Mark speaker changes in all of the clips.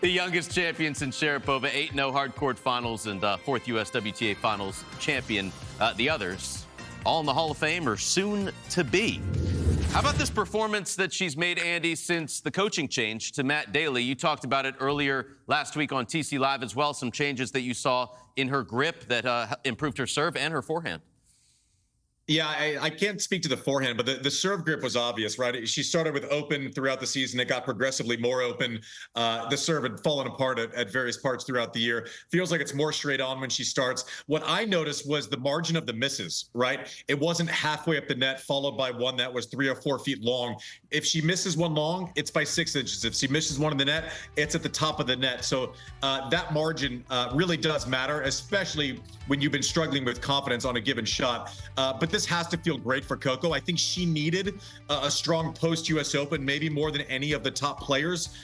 Speaker 1: The youngest champion since Sharapova, 8-0 hardcourt finals and fourth U.S. WTA Finals champion. The others, all in the Hall of Fame or soon to be. How about this performance that she's made, Andy, since the coaching change to Matt Daly? You talked about it earlier last week on TC Live as well, some changes that you saw in her grip that improved her serve and her forehand.
Speaker 2: Yeah, I can't speak to the forehand, but the serve grip was obvious, right? She started with open throughout the season. It got progressively more open. The serve had fallen apart at various parts throughout the year. Feels like it's more straight on when she starts. What I noticed was the margin of the misses, right? It wasn't halfway up the net, followed by one that was 3 or 4 feet long. If she misses one long, it's by 6 inches. If she misses one in the net, it's at the top of the net. So that margin really does matter, especially when you've been struggling with confidence on a given shot. But this has to feel great for Coco. I think she needed a strong post-US Open, maybe more than any of the top players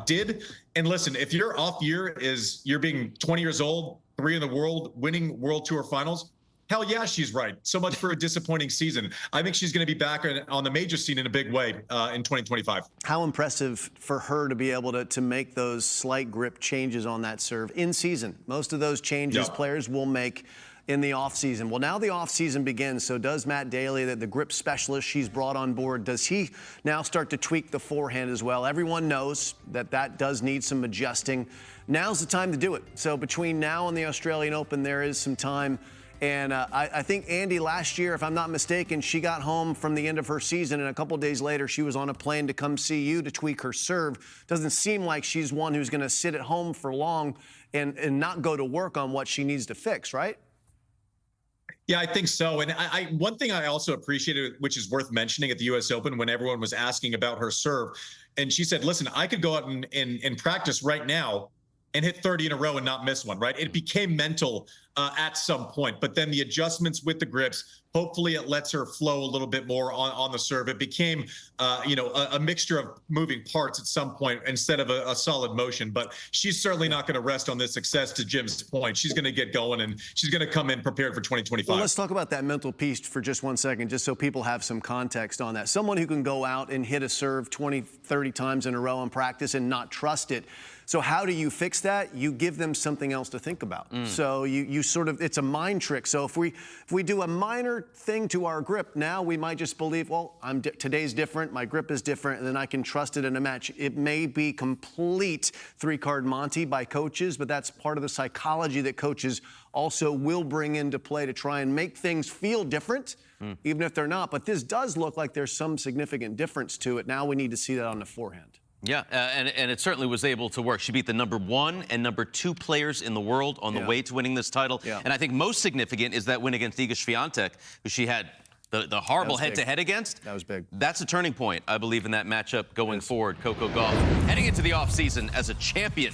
Speaker 2: did. And listen, if your off year is you're being 20 years old, 3 in the world, winning World Tour finals, hell yeah, she's right. So much for a disappointing season. I think she's going to be back on the major scene in a big way in 2025.
Speaker 3: How impressive for her to be able to make those slight grip changes on that serve in season. Most of those changes players will make in the offseason. Well, now the offseason begins, so does Matt Daly, the grip specialist she's brought on board, does he now start to tweak the forehand as well? Everyone knows that does need some adjusting. Now's the time to do it. So between now and the Australian Open, there is some time. And I think, Andy, last year, if I'm not mistaken, she got home from the end of her season, and a couple days later, she was on a plane to come see you to tweak her serve. Doesn't seem like she's one who's going to sit at home for long and not go to work on what she needs to fix, right?
Speaker 2: Yeah, I think so. And one thing I also appreciated, which is worth mentioning at the U.S. Open, when everyone was asking about her serve, and she said, listen, I could go out and practice right now and hit 30 in a row and not miss one, right? It became mental at some point, but then the adjustments with the grips, hopefully it lets her flow a little bit more on the serve. It became, a mixture of moving parts at some point instead of a solid motion, but she's certainly not going to rest on this success. To Jim's point, she's going to get going and she's going to come in prepared for 2025.
Speaker 3: Well, let's talk about that mental piece for just 1 second, just so people have some context on that. Someone who can go out and hit a serve 20, 30 times in a row in practice and not trust it. So how do you fix that? You give them something else to think about. So you sort of, it's a mind trick. So if we do a minor thing to our grip, now we might just believe, well, today's different, my grip is different, and then I can trust it in a match. It may be complete 3-card Monty by coaches, but that's part of the psychology that coaches also will bring into play to try and make things feel different, even if they're not. But this does look like there's some significant difference to it. Now we need to see that on the forehand.
Speaker 1: Yeah, and it certainly was able to work. She beat the #1 and #2 players in the world on the way to winning this title. And I think most significant is that win against Iga Swiatek, who she had the horrible head-to-head against.
Speaker 3: That was big.
Speaker 1: That's a turning point, I believe, in that matchup going forward. Coco Gauff heading into the offseason as a champion.